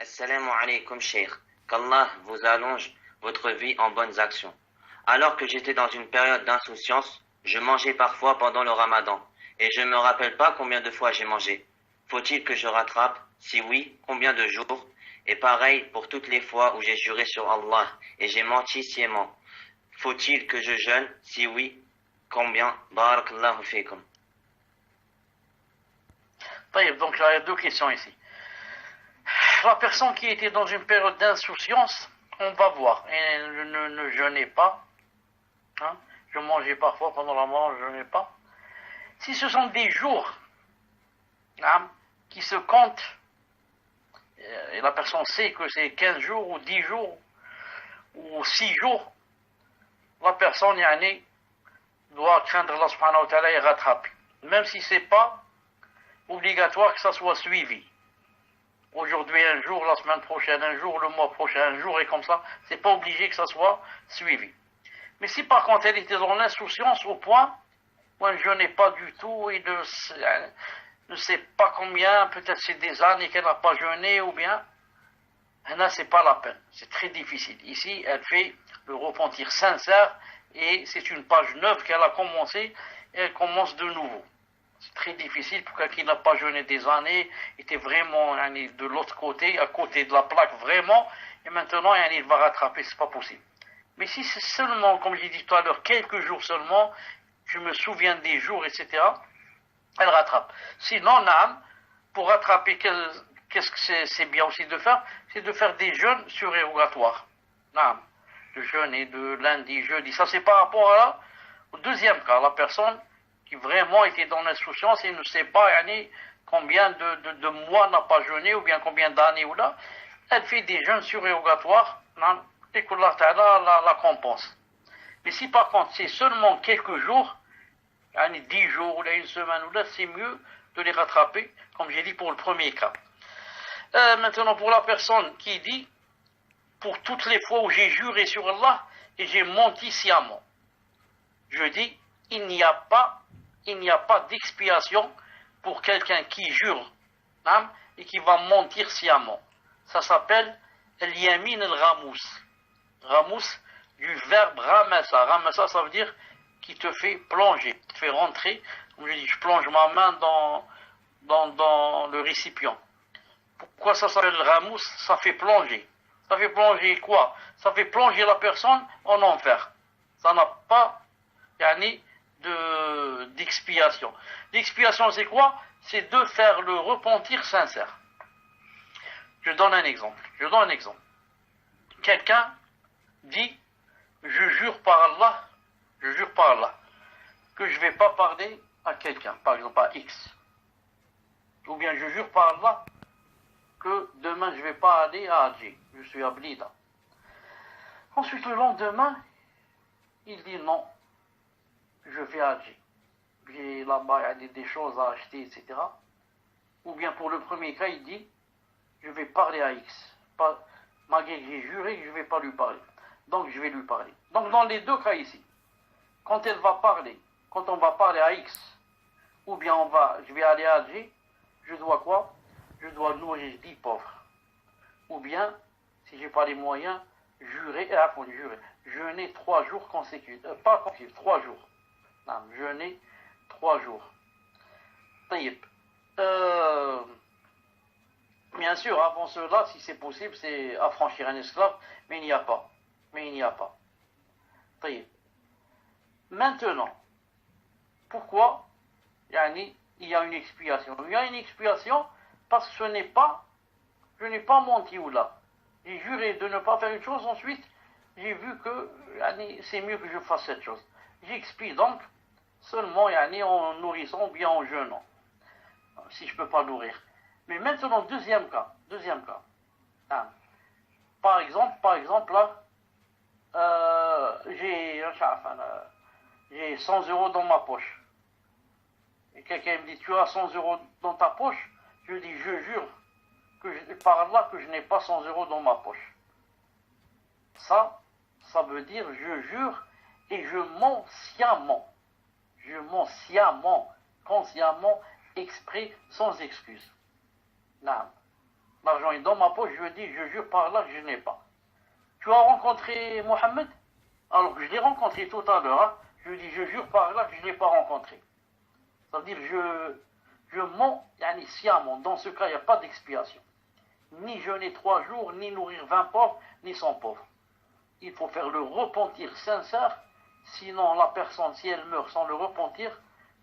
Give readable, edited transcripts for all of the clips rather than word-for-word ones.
Assalamu alaikum, Cheikh. Qu'Allah vous allonge votre vie en bonnes actions. Alors que j'étais dans une période d'insouciance, je mangeais parfois pendant le ramadan, et je ne me rappelle pas combien de fois j'ai mangé. Faut-il que je rattrape? Si oui, combien de jours? Et pareil pour toutes les fois où j'ai juré sur Allah et j'ai menti sciemment. Faut-il que je jeûne? Si oui, combien? Barakallahu fikum. Donc il y a deux questions ici. La personne qui était dans une période d'insouciance, on va voir. Et ne jeûnait pas. Hein? Je mangeais parfois pendant la mort, je ne jeûnais pas. Si ce sont des jours qui se comptent, et la personne sait que c'est 15 jours ou 10 jours ou 6 jours, la personne doit craindre Allah subhanahu wa ta'ala et rattraper. Même si ce n'est pas obligatoire que ça soit suivi. Aujourd'hui un jour, la semaine prochaine un jour, le mois prochain un jour, et comme ça, c'est pas obligé que ça soit suivi. Mais si par contre elle était dans l'insouciance au point où elle ne jeûnait pas du tout et ne sait pas combien, peut-être c'est des années qu'elle n'a pas jeûné ou bien, là c'est pas la peine, c'est très difficile. Ici elle fait le repentir sincère et c'est une page neuve qu'elle a commencé et elle commence de nouveau. C'est très difficile pour quelqu'un qui n'a pas jeûné des années, était vraiment de l'autre côté, à côté de la plaque vraiment, et maintenant il va rattraper, c'est pas possible. Mais si c'est seulement, comme j'ai dit tout à l'heure, quelques jours seulement, je me souviens des jours, etc., elle rattrape. Sinon, pour rattraper, qu'est-ce que c'est bien aussi de faire? C'est de faire des jeûnes surérogatoires. De jeûner de lundi, jeudi. Ça, c'est par rapport au deuxième cas, la personne qui vraiment était dans l'insouciance et ne sait pas combien de mois n'a pas jeûné ou bien combien d'années ou là. Elle fait des jeûnes surérogatoires et qu'Allah Ta'ala la compense. Mais si par contre c'est seulement quelques jours, 10 jours ou là, une semaine ou là, c'est mieux de les rattraper, comme j'ai dit pour le premier cas. Maintenant pour la personne qui dit, pour toutes les fois où j'ai juré sur Allah et j'ai menti sciemment, je dis, il n'y a pas d'expiation pour quelqu'un qui jure et qui va mentir sciemment. Ça s'appelle al-yamin al-ghamous. Ghamous du verbe ramassa. Ramassa, ça veut dire qui te fait plonger, qui te fait rentrer. Comme je dis, je plonge ma main dans le récipient. Pourquoi ça s'appelle ghamous? Ça fait plonger. Ça fait plonger quoi? Ça fait plonger la personne en enfer. Ça n'a pas d'expiation. L'expiation, c'est quoi? C'est de faire le repentir sincère. Je donne un exemple. Quelqu'un dit, je jure par Allah, que je ne vais pas parler à quelqu'un, par exemple à X. Ou bien je jure par Allah que demain je ne vais pas aller à Hadji, je suis à Blida. Ensuite le lendemain, il dit non, je vais à Hadji. J'ai là-bas des choses à acheter, etc. Ou bien pour le premier cas, il dit, je vais parler à X. Malgré que j'ai juré que je ne vais pas lui parler. Donc je vais lui parler. Donc dans les deux cas ici, quand on va parler à X, ou bien je vais aller à Hadji, je dois quoi? Je dois nourrir 10 pauvres. Ou bien, si je n'ai pas les moyens, jeûner 3 jours consécutifs. Pas consécutifs, 3 jours. Non, jeûner 3 jours. Bien sûr, avant cela, si c'est possible, c'est affranchir un esclave, mais il n'y a pas. Maintenant, pourquoi il y a une expiation? Il y a une expiation parce que je n'ai pas menti ou là. J'ai juré de ne pas faire une chose, ensuite j'ai vu que c'est mieux que je fasse cette chose. J'expie donc seulement en nourrissant ou bien en jeûnant, si je ne peux pas nourrir. Mais maintenant, deuxième cas. Par exemple là, j'ai 100 euros dans ma poche. Et quelqu'un me dit, tu as 100 euros dans ta poche? Je dis, je jure par Allah que je n'ai pas 100 euros dans ma poche. Ça veut dire, je jure et je mens sciemment. Consciemment, exprès, sans excuse. Non. L'argent est dans ma poche, je dis, je jure par Allah que je n'ai pas. Tu as rencontré Mohammed? Alors que je l'ai rencontré tout à l'heure, hein, je dis, je jure par Allah que je ne l'ai pas rencontré. C'est-à-dire, je mens, yani sciemment. Dans ce cas, il n'y a pas d'expiation. Ni jeûner 3 jours, ni nourrir 20 pauvres, ni 100 pauvres. Il faut faire le repentir sincère, sinon la personne, si elle meurt sans le repentir,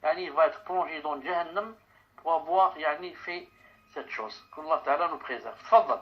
yani, il va être plongé dans Jahannam pour avoir yani, fait cette chose. Qu'Allah Ta'ala nous préserve. Fadal.